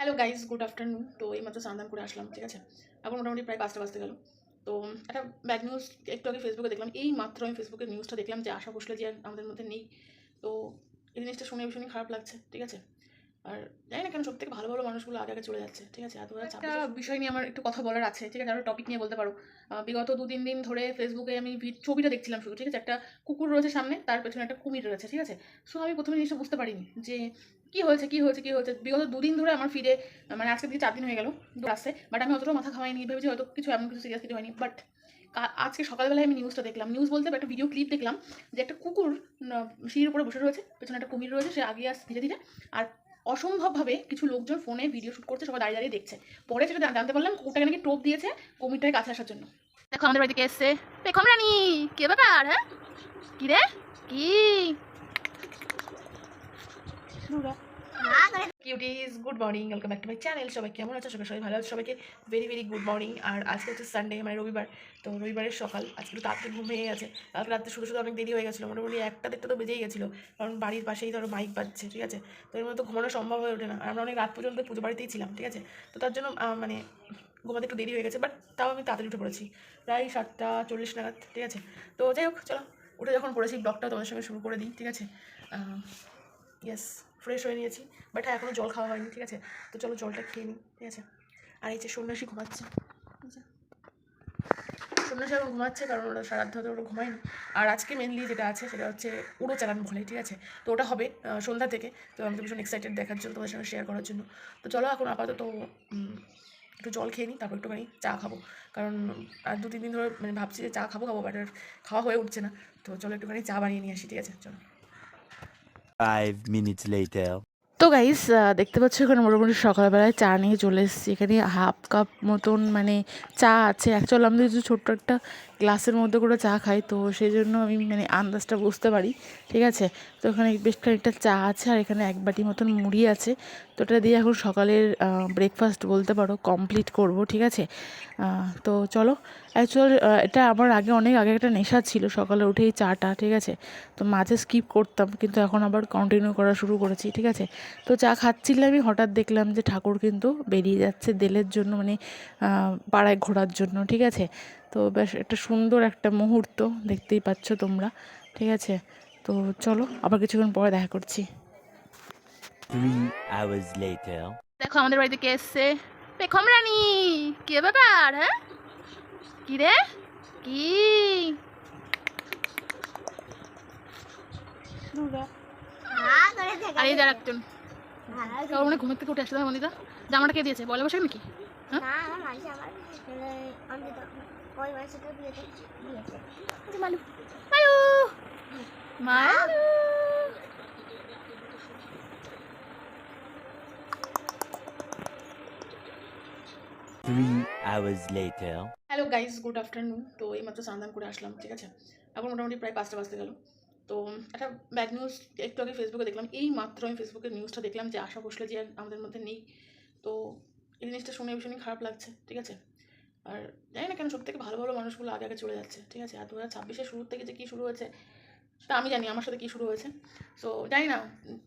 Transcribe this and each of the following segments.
Hello guys, good afternoon. তো এইমাত্র স্নান করে আসলাম, ঠিক আছে। এখন মোটামুটি প্রায় 5টা বাজতে গেল। তো একটা ব্যাড নিউজ একটু আগে ফেসবুকে দেখলাম। এই মাত্র আমি ফেসবুকের নিউজটা দেখলাম যে আশা ভোসলে যে আর আমাদের মধ্যে নেই। তো এই জিনিসটা শুনে ভীষণই খারাপ লাগছে, ঠিক আছে। আর জানি না কেন সব থেকে ভালো ভালো মানুষগুলো আগে আগে চলে যাচ্ছে, ঠিক আছে। একটা বিষয় নিয়ে আমার একটু কথা বলার আছে, ঠিক আছে। আরও টপিক নিয়ে বলতে পারো। বিগত 2-3 দিন ধরে ফেসবুকে আমি ছবিটা দেখছিলাম শুধু, ঠিক আছে। একটা কুকুর রয়েছে সামনে, তার পেছনে একটা কুমির রয়েছে, ঠিক আছে। সো আমি প্রথমে জিনিসটা বুঝতে পারিনি যে কি হয়েছে বিগত 2 দিন ধরে আমার ফিরে, মানে আজকে থেকে 4 দিন হয়ে গেল আসছে। বাট আমি অতটাও মাথা খাওয়াইনি, ভেবেছি হয়তো কিছু এমন কিছু সিরিয়াস কিছু হয়নি। বাট আজকে সকালবেলায় আমি নিউজটা দেখলাম, নিউজ বলতে একটা ভিডিও ক্লিপ দেখলাম যে একটা কুকুর সিঁড়ির উপরে বসে রয়েছে, পেছনে একটা কুমির রয়েছে, সে আগিয়ে আসছে ধীরে ধীরে। আর অসম্ভবভাবে কিছু লোকজন ফোনে ভিডিও শ্যুট করছে, সবাই দাঁড়িয়ে দাঁড়িয়ে দেখছে। পরে সেটা জানতে পারলাম কুকুরটাকে নাকি টোপ দিয়েছে কুমিরটাকে কাছে আসার জন্য। দেখো আমাদের বাড়িতে কে এসছে, পেখম রানী। কে ব্যাপার? হ্যাঁ, কি রে, কি cuties, good morning, welcome back to my channel. সবাই কেমন আছো? সবাই ভালো আছে? সবাইকে ভেরি ভেরি গুড মর্নিং। আর আজকে হচ্ছে সানডে, মানে রবিবার। তো রবিবারের সকাল, আজকে একটু তাড়াতাড়ি ঘুম ভেঙে গেছে। কালকে রাত্রে শুধু শুধু অনেক দেরি হয়ে গেছিলো, মোটামুটি 1টা-1:30 তো বেজেই গেছিলো। কারণ বাড়ির পাশেই ধরো মাইক বাজছে, ঠিক আছে। তো এর মধ্যে তো ঘুমানো সম্ভব হয়ে ওঠে না। আর আমরা অনেক রাত পর্যন্ত পুজো বাড়িতেই ছিলাম, ঠিক আছে। তো তার জন্য মানে ঘুমাতে একটু দেরি হয়ে গেছে, বাট তাও আমি তাড়াতাড়ি উঠে পড়েছি, প্রায় 7টা 40 নাগাদ, ঠিক আছে। তো যাই হোক, চলো উঠে যখন পড়েছি ব্লগটা তোমাদের সঙ্গে শুরু করে দিই, ঠিক আছে। ইয়েস, ফ্রেশ হয়ে নিয়েছি, বাট হ্যাঁ এখনও জল খাওয়া হয়নি, ঠিক আছে। তো চলো জলটা খেয়ে নিই, ঠিক আছে। আর এই যে সন্ন্যাসী ঘুমাচ্ছে, ঠিক আছে। সন্ন্যাসী এখন ঘুমাচ্ছে কারণ ওরা সারাধ্য ওরা ঘুমায়নি। আর আজকে মেনলি যেটা আছে সেটা হচ্ছে উড়ো চালান বলে, ঠিক আছে। তো ওটা হবে সন্ধ্যা থেকে। তো আমি তো ভীষণ এক্সাইটেড দেখার জন্য, তোমাদের সঙ্গে শেয়ার করার জন্য। তো চলো এখন আপাতত একটু জল খেয়ে নিই, তারপর একটুখানি চা খাবো। কারণ আর 2-3 দিন ধরে মানে ভাবছি যে চা খাবো বাট আর খাওয়া হয়ে উঠছে না। তো চলো একটুখানি চা বানিয়ে নিয়ে আসি, ঠিক আছে, চলো। 5 minutes later. তো গাইস, দেখতে পাচ্ছ এখানে মোটামুটি সকালবেলায় চা নিয়ে চলে এসেছি। এখানে হাফ কাপ মতন মানে চা আছে। অ্যাকচুয়ালি আমাদের যে ছোট্ট একটা গ্লাসের মধ্যে করে চা খাই, তো সেই জন্য আমি মানে আন্দাজটা বুঝতে পারি, ঠিক আছে। তো এখানে বেশ খানিকটা চা আছে, আর এখানে 1 বাটি মতন মুড়ি আছে। তো এটা দিয়ে এখন সকালের ব্রেকফাস্ট বলতে পারো কমপ্লিট করব, ঠিক আছে। তো চলো, অ্যাকচুয়ালি এটা আমার অনেক আগে একটা নেশা ছিল সকালে উঠেই চাটা, ঠিক আছে। তো মাঝে স্কিপ করতাম, কিন্তু এখন আবার কন্টিনিউ করা শুরু করেছি, ঠিক আছে। তো চা খাচ্ছিলাম, আমি হঠাৎ দেখলাম যে ঠাকুর কিন্তু বেরিয়ে যাচ্ছে দেলের জন্য, মানে পাড়ায় ঘোরার জন্য, ঠিক আছে। তো বেশ একটা সুন্দর একটা মুহূর্ত, দেখতেই পাচ্ছ তোমরা, ঠিক আছে। তো চলো আবার কিছুক্ষণ পরে দেখা করছি। 3 hours later. দেখো আমাদের বাড়িতে কে এসছে, পেখম রানী। কে ব্যাপার? হ্যাঁ, কি রে, কি আর এই যার একজন মানে ঘুমের থেকে উঠে আসলে মন্দিরা জামাটা কে দিয়েছে? বলে বসে নাকি? হ্যাঁ, মালু মালু মালু। Three hours later. Hello guys, good afternoon. তো এইমাত্র স্নান করে আসলাম, ঠিক আছে। এখন মোটামুটি প্রায় 5টা বাজতে গেল। তো একটা ব্যাড নিউজ একটু আগে ফেসবুকে দেখলাম। এই মাত্র আমি ফেসবুকের নিউজটা দেখলাম যে আশা ভোসলে যে আর আমাদের মধ্যে নেই। তো এই জিনিসটা শুনে ভীষণই খারাপ লাগছে, ঠিক আছে। আর জানি না কেন সব থেকে ভালো ভালো মানুষগুলো আগে আগে চলে যাচ্ছে, ঠিক আছে। আর 2026-এর শুরুর থেকে যে কী শুরু হয়েছে তা আমি জানি, আমার সাথে কী শুরু হয়েছে। সো জানি না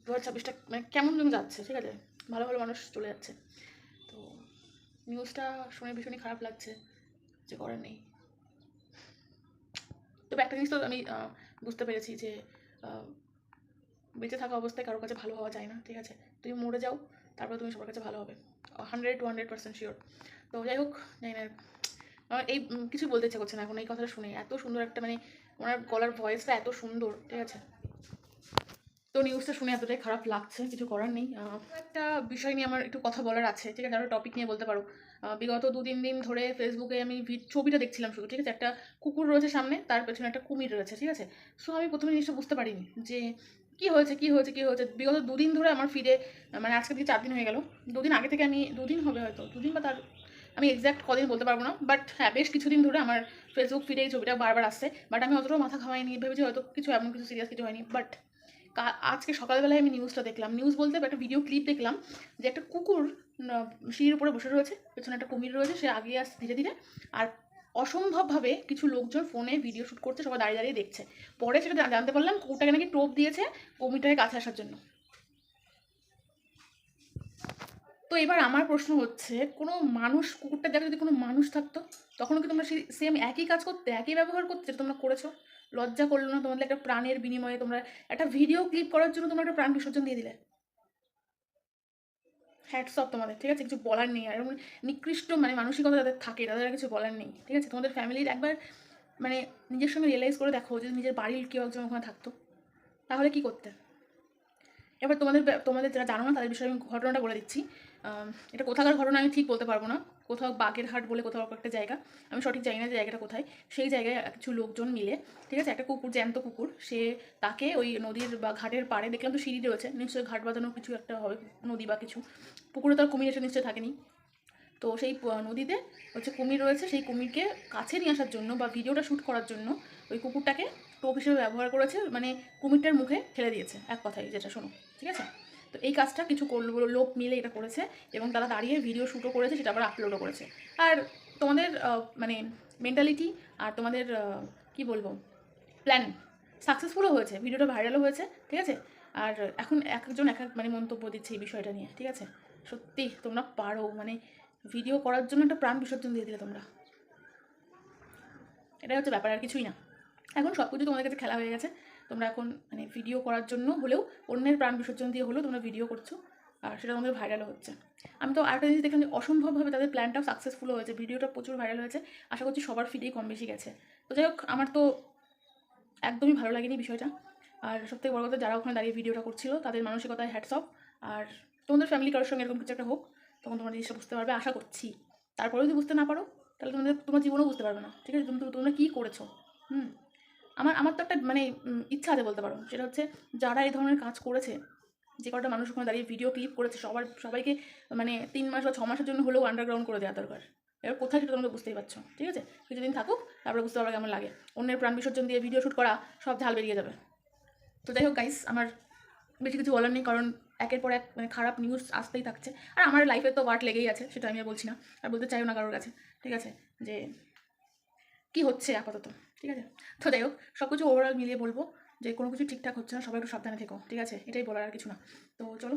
2026টা মানে কেমন যেন যাচ্ছে, ঠিক আছে। ভালো ভালো মানুষ চলে যাচ্ছে। তো নিউজটা শুনে ভীষণই খারাপ লাগছে, যে করার নেই। তবে একটা জিনিস তো আমি বুঝতে পেরেছি যে বেঁচে থাকা অবস্থায় কারোর কাছে ভালো হওয়া যায় না, ঠিক আছে। তুমি মরে যাও, তারপর তুমি সবার কাছে ভালো হবে, 100-200% শিওর। তো যাই হোক, জানি না আমার এই কিছু বলতে ইচ্ছা করছে না এখন এই কথাটা শুনে। এত সুন্দর একটা মানে ওনার গলার ভয়েসটা এত সুন্দর, ঠিক আছে। তো নিউজটা শুনে এতটাই খারাপ লাগছে, কিছু করার নেই। একটা বিষয় নিয়ে আমার একটু কথা বলার আছে, ঠিক আছে। আরও টপিক নিয়ে বলতে পারো। বিগত 2-3 দিন ধরে ফেসবুকে আমি ছবিটা দেখছিলাম শুধু, ঠিক আছে। একটা কুকুর রয়েছে সামনে, তার পেছনে একটা কুমির রয়েছে, ঠিক আছে। সো আমি প্রথমে জিনিসটা বুঝতে পারিনি যে কি হয়েছে বিগত 2 দিন ধরে আমার ফিরে, মানে আজকে থেকে 4 দিন হয়ে গেল। 2 দিন আগে থেকে আমি 2 দিন হবে হয়তো, 2 দিন বা তার আমি এক্স্যাক্ট কদিন বলতে পারবো না, বাট হ্যাঁ বেশ কিছুদিন ধরে আমার ফেসবুক ফিরে এই ছবিটা বারবার আসছে। বাট আমি অতটাও মাথা খাওয়াইনি, ভেবেছি হয়তো কিছু এমন কিছু সিরিয়াস কিছু হয়নি। বাট আজকে সকালবেলায় আমি নিউজটা দেখলাম, নিউজ বলতে একটা ভিডিও ক্লিপ দেখলাম যে একটা কুকুর সিঁড়ির উপরে বসে রয়েছে, পেছনে একটা কুমির রয়েছে, সে আগিয়ে আসছে ধীরে ধীরে। আর অসম্ভবভাবে কিছু লোকজন ফোনে ভিডিও শ্যুট করছে, সবাই দাঁড়িয়ে দাঁড়িয়ে দেখছে। পরে সেটা জানতে পারলাম কুকুরটাকে নাকি টোপ দিয়েছে কুমিরটাকে কাছে আসার জন্য। তো এবার আমার প্রশ্ন হচ্ছে, কোনো মানুষ, কুকুরটার জায়গায় যদি কোনো মানুষ থাকতো, তখনও কি তোমরা সেই সেম একই কাজ করতে, একই ব্যবহার করতে যেটা তোমরা করেছো? লজ্জা করলো না তোমাদের একটা প্রাণের বিনিময়ে? তোমরা একটা ভিডিও ক্লিপ করার জন্য তোমরা একটা প্রাণ বিসর্জন দিয়ে দিলে। হ্যাটস অফ তোমাদের, ঠিক আছে? কিছু বলার নেই। আর এরকম নিকৃষ্ট মানে মানসিকতা যাদের থাকে তাদের আর কিছু বলার নেই, ঠিক আছে? তোমাদের ফ্যামিলির একবার মানে নিজের সঙ্গে রিয়েলাইজ করে দেখো, যদি নিজের বাড়ির কেউ একজন ওখানে থাকতো তাহলে কি করতে? এবার তোমাদের যারা জানো না তাদের বিষয়ে আমি ঘটনাটা বলে দিচ্ছি। এটা কোথাকার ঘটনা আমি ঠিক বলতে পারবো না। কোথাও বাগেরহাট বলে কোথাও একটা জায়গা, আমি সঠিক জানি না যে জায়গাটা কোথায়। সেই জায়গায় কিছু লোকজন মিলে, ঠিক আছে, একটা কুকুর, জ্যান্ত কুকুর, তাকে ওই নদীর বা ঘাটের পাড়ে, দেখলাম তো সিঁড়ি রয়েছে, নিশ্চয়ই ঘাট বাঁধানো কিছু একটা হবে, নদী বা কিছু। পুকুরে তো আর কুমির এসে নিশ্চয়ই থাকেনি। তো সেই নদীতে হচ্ছে কুমির রয়েছে, সেই কুমিরকে কাছে নিয়ে আসার জন্য বা ভিডিওটা শ্যুট করার জন্য ওই কুকুরটাকে টোপ হিসেবে ব্যবহার করেছে, মানে কুমিরটার মুখে ঠেলে দিয়েছে, এক কথায় যেটা, শোনো, ঠিক আছে? তো এই কাজটা কিছু লোক মিলে এটা করেছে এবং তারা দাঁড়িয়ে ভিডিও শ্যুটও করেছে, সেটা আবার আপলোডও করেছে। আর তোমাদের মানে মেন্টালিটি আর তোমাদের কি বলবো, প্ল্যান সাকসেসফুলও হয়েছে, ভিডিওটা ভাইরালও হয়েছে, ঠিক আছে? আর এখন এক একজন এক এক মানে মন্তব্য দিচ্ছে এই বিষয়টা নিয়ে, ঠিক আছে? সত্যি তোমরা পারো, মানে ভিডিও করার জন্য একটা প্রাণ বিসর্জন দিয়ে দিলে তোমরা। এটাই হচ্ছে ব্যাপার, আর কিছুই না। এখন সব কিছু তোমাদের কাছে খেলা হয়ে গেছে। তোমরা এখন মানে ভিডিও করার জন্য হলেও, অন্যের প্রাণ বিসর্জন দিয়ে হলেও তোমরা ভিডিও করছো, আর সেটা তোমাদের ভাইরালও হচ্ছে। আমি তো আরেকটা জিনিস দেখলাম যে অসম্ভবভাবে তাদের প্ল্যানটাও সাকসেসফুল হয়েছে, ভিডিওটা প্রচুর ভাইরাল হয়েছে। আশা করছি সবার ফিডেই কম বেশি গেছে। তো যাই হোক, আমার তো একদমই ভালো লাগেনি বিষয়টা। আর সবথেকে বড় কথা, যারা ওখানে দাঁড়িয়ে ভিডিওটা করছিল তাদের মানসিকতায় হ্যাটস অফ। আর তোমাদের ফ্যামিলি কারোর সঙ্গে এরকম কিছু একটা হোক, তখন তোমরা জিনিসটা বুঝতে পারবে, আশা করছি। তারপরেও যদি বুঝতে না পারো, তাহলে তোমার জীবনেও বুঝতে পারবে না, ঠিক আছে? তোমরা কী করেছো। হুম। আমার তো একটা মানে ইচ্ছা আছে বলতে পারো, সেটা হচ্ছে যারা এই ধরনের কাজ করেছে, যে কটা মানুষ ওখানে দাঁড়িয়ে ভিডিও ক্লিপ করেছে, সবাইকে মানে 3 মাস বা 6 মাসের জন্য হলেও আন্ডারগ্রাউন্ড করে দেওয়া দরকার। এবার কোথায় সেটা তোমরা বুঝতেই পারছো, ঠিক আছে? কিছুদিন থাকুক, তারপরে বুঝতে পারবে কেমন লাগে। অন্যের প্রাণ বিসর্জন দিয়ে ভিডিও শ্যুট করা, সব ঝাল বেরিয়ে যাবে। তো যাই হোক গাইস, আমার বেশি কিছু বলার নেই, কারণ একের পর এক মানে খারাপ নিউজ আসতেই থাকছে। আর আমার লাইফে তো ওয়াট লেগেই আছে, সেটা আমি আর বলছি না, আর বলতে চাইও না কারোর কাছে, ঠিক আছে? যে কি হচ্ছে আপাতত, ঠিক আছে? তো যাই হোক, সব কিছু ওভারঅল মিলিয়ে বলবো যে কোনো কিছু ঠিকঠাক হচ্ছে না, সবাই একটু সাবধানে থেকো, ঠিক আছে? এটাই বলার, আর কিছু না। তো চলো।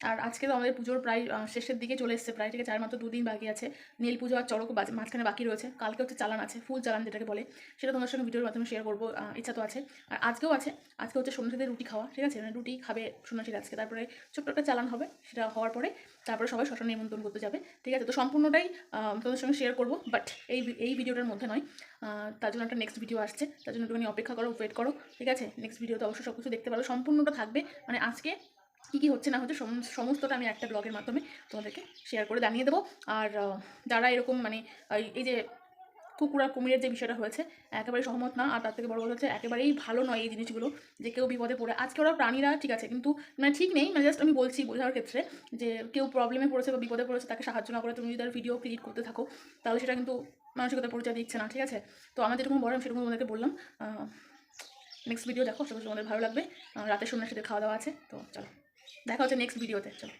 আর আজকে তো আমাদের পুজোর প্রায় শেষের দিকে চলে এসেছে প্রায়, ঠিক আছে? আর মাত্র 2 দিন বাকি আছে। নীল পুজো আর চড়কও মাঝখানে বাকি রয়েছে। কালকে হচ্ছে চালান আছে, ফুল চালান যেটাকে বলে, সেটা তোমার সঙ্গে ভিডিওর মাধ্যমে শেয়ার করবো, ইচ্ছা তো আছে। আর আজকেও আছে, আজকে হচ্ছে সন্ন্যাসীদের রুটি খাওয়া, ঠিক আছে? মানে রুটি খাবে সন্ন্যাসীরা আজকে, তারপরে ছোট্ট একটা চালান হবে, সেটা হওয়ার পরে তারপরে সবাই শ্মশানে নিমন্ত্রণ করতে যাবে, ঠিক আছে? তো সম্পূর্ণটাই তোমাদের সঙ্গে শেয়ার করবো, বাট এই ভিডিওটার মধ্যে নয়। তার জন্য একটা নেক্সট ভিডিও আসছে, তার জন্য একটুখানি অপেক্ষা করো, ওয়েট করো, ঠিক আছে? নেক্সট ভিডিওতে অবশ্যই সব কিছু দেখতে পারো, সম্পূর্ণটা থাকবে। মানে আজকে কী কী হচ্ছে না হচ্ছে সমস্তটা আমি একটা ব্লগের মাধ্যমে তোমাদেরকে শেয়ার করে জানিয়ে দেবো। আর যারা এরকম মানে এই যে কুকুর আর কুমিরের যে বিষয়টা হয়েছে, একেবারেই সহমত না। আর তার থেকে বড় কথা হচ্ছে, একেবারেই ভালো নয় এই জিনিসগুলো, যে কেউ বিপদে পড়ে, আজকে ওরা প্রাণীরা ঠিক আছে, কিন্তু মানে ঠিক নেই, মানে জাস্ট আমি বলছি বোঝার ক্ষেত্রে, যে কেউ প্রবলেমে পড়েছে বা বিপদে পড়েছে, তাকে সাহায্য না করে তুমি যদি তার ভিডিও ক্লিক করতে থাকো, তাহলে সেটা কিন্তু মানসিকতার পরিচয় দিচ্ছে না, ঠিক আছে? তো আমার যেরকম বলার সেরকম তোমাদেরকে বললাম। নেক্সট ভিডিও দেখো, সব তোমাদের ভালো লাগবে। রাতের সন্ন্যাসীদের খাওয়া দাওয়া আছে, তো চলো দেখা হচ্ছে নেক্সট ভিডিওতে, চলো।